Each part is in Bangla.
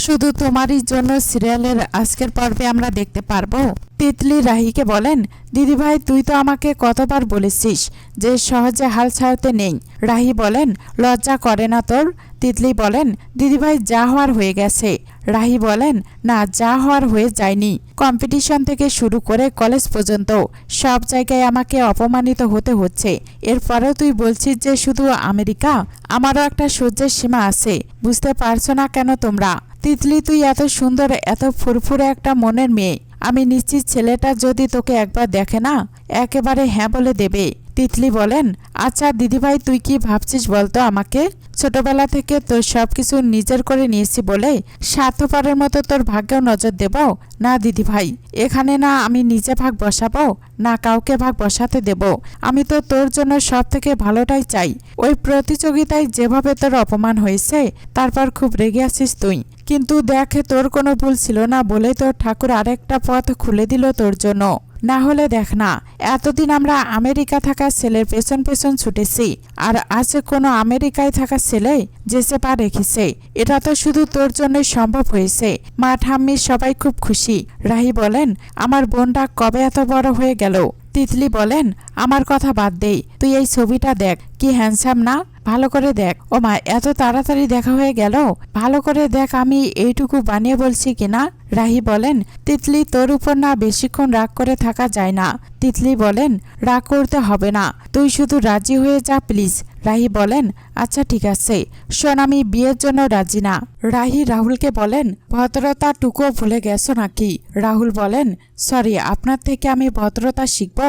শুধু তোমারই জন্য সিরিয়ালের আজকের পর্বে আমরা দেখতে পারবো তিতলি রাহিকে বলেন, দিদিভাই তুই তো আমাকে কতবার বলেছিস যে সহজে হাল ছাড়তে নেই। রাহি বলেন, লজ্জা করে না তোর? তিতলি বলেন, দিদিভাই যা হওয়ার হয়ে গেছে। রাহি বলেন, না, যা হওয়ার হয়ে যায়নি। কম্পিটিশন থেকে শুরু করে কলেজ পর্যন্ত সব জায়গায় আমাকে অপমানিত হতে হচ্ছে। এরপরেও তুই বলছিস যে শুধু আমেরিকা? আমারও একটা সহ্যের সীমা আছে, বুঝতে পারছো না কেন তোমরা? তিতলি, তুই এত সুন্দর, এত ফুরফুরে একটা মনের মেয়ে। আমি নিশ্চিত ছেলেটা যদি তোকে একবার দেখে না, একেবারে হ্যাঁ বলে দেবে। তিতলি বলেন, আচ্ছা দিদিভাই, তুই কি ভাবছিস বলতো আমাকে? ছোটবেলা থেকে তোর সবকিছু নিজের করে নিয়েছি বলে স্বার্থপরের মতো তোর ভাগ্যেও নজর দেব? না দিদিভাই, এখানে না আমি নিজে ভাগ বসাবো, না কাউকে ভাগ বসাতে দেব। আমি তো তোর জন্য সব থেকে ভালোটাই চাই। ওই প্রতিযোগিতায় যেভাবে তোর অপমান হয়েছে, তারপর খুব রেগে আছিস তুই। কিন্তু দেখে তোর কোনো ভুল ছিল না বলে তোর ঠাকুর আরেকটা পথ খুলে দিল তোর জন্য। না হলে দেখ না, এতদিন আমরা আমেরিকা থাকা ছেলের পেছন পেছন ছুটেছি, আর আজ কোনো আমেরিকায় থাকা ছেলে যেচে পা রেখেছে। এটা তো শুধু তোর জন্যই সম্ভব হয়েছে। মা ঠাম্মি সবাই খুব খুশি। রাহি বলেন, আমার বোনটা কবে এত বড় হয়ে গেল? তিতলি বলেন, আমার কথা বাদ দেই, তুই এই ছবিটা দেখ, কি হ্যান্ডসাম না? ভালো করে দেখ। ও মা, এত তাড়াতাড়ি দেখা হয়ে গেল? ভালো করে দেখ, আমি এইটুকু বানিয়ে বলছি কিনা। রাহি বলেন, তিতলি তোর উপর না বেশিক্ষণ রাগ করে থাকা যায় না। তিতলি বলেন, রাগ করতে হবে না, তুই শুধু রাজি হয়ে যা প্লিজ। রাহি বলেন, আচ্ছা ঠিক আছে, শোন, আমি বিয়ের জন্য রাজি না। রাহি রাহুলকে বলেন, ভদ্রতা টুকুও ভুলে গেছো নাকি? রাহুল বলেন, সরি, আপনার থেকে আমি ভদ্রতা শিখব?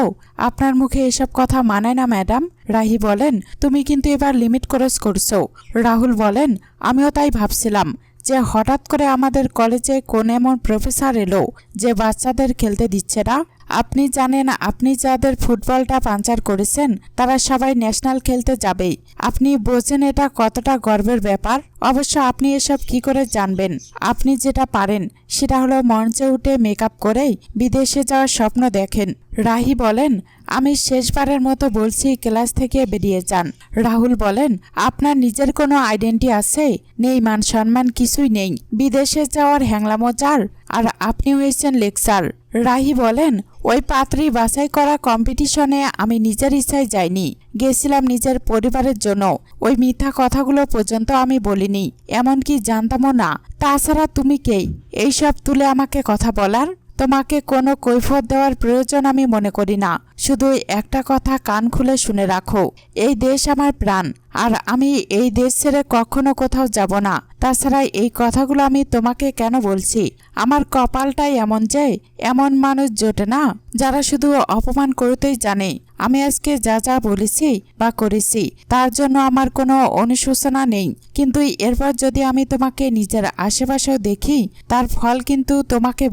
আপনার মুখে এসব কথা মানায় না ম্যাডাম। রাহি বলেন, তুমি কিন্তু এবার লিমিট ক্রস করছো। রাহুল বলেন, আমিও তাই ভাবছিলাম যে হঠাৎ করে আমাদের কলেজে কোন এমন প্রফেসর এলো যে বাচ্চাদের খেলতে দিচ্ছে না। আপনি জানেন, আপনি যাদের ফুটবলটা পাঞ্চার করেছেন তারা সবাই ন্যাশনাল খেলতে যাবেই। আপনি বোঝেন এটা কতটা গর্বের ব্যাপার? অবশ্য আপনি এসব কি করে জানবেন? আপনি যেটা পারেন সেটা হলো মঞ্চে উঠে মেকআপ করেই বিদেশে যাওয়ার স্বপ্ন দেখেন। রাহি বলেন, আমি শেষবারের মতো বলছি, ক্লাস থেকে বেরিয়ে যান। রাহুল বলেন, আপনার নিজের কোনো আইডেন্টি আছে? নেই, মান সম্মান কিছুই নেই। বিদেশে যাওয়ার হ্যাংলামো যার, আর আপনি হয়েছেন লেকচার। রাহি বলেন, ওই পাত্রী বাছাই করা কম্পিটিশনে আমি নিজের ইচ্ছায় যাইনি, গেছিলাম নিজের পরিবারের জন্য। ওই মিথ্যা কথাগুলো পর্যন্ত আমি বলিনি, এমনকি জানতামও না। তাছাড়া তুমি কে এইসব তুলে আমাকে কথা বলার? তোমাকে কোনো কৈফিয়ত দেওয়ার প্রয়োজন আমি মনে করি না। শুধু একটা কথা কান খুলে শুনে রাখো, এই দেশ আমার প্রাণ, আর আমি এই দেশ ছেড়ে কখনো কোথাও যাব না। তাছাড়া এই কথাগুলো আমি তোমাকে কেন বলছি? আমার কপালটাই এমন যে এমন মানুষ জোটে না যারা শুধু অপমান করতেই জানে। আমি আজকে যা যা বলেছি বা করেছি তার জন্য আমার কোনো অনুশোচনা নেই, কিন্তু এরপর যদি আমি তোমাকে নিজের আশেপাশেও দেখি, তার ফল কিন্তু তোমাকে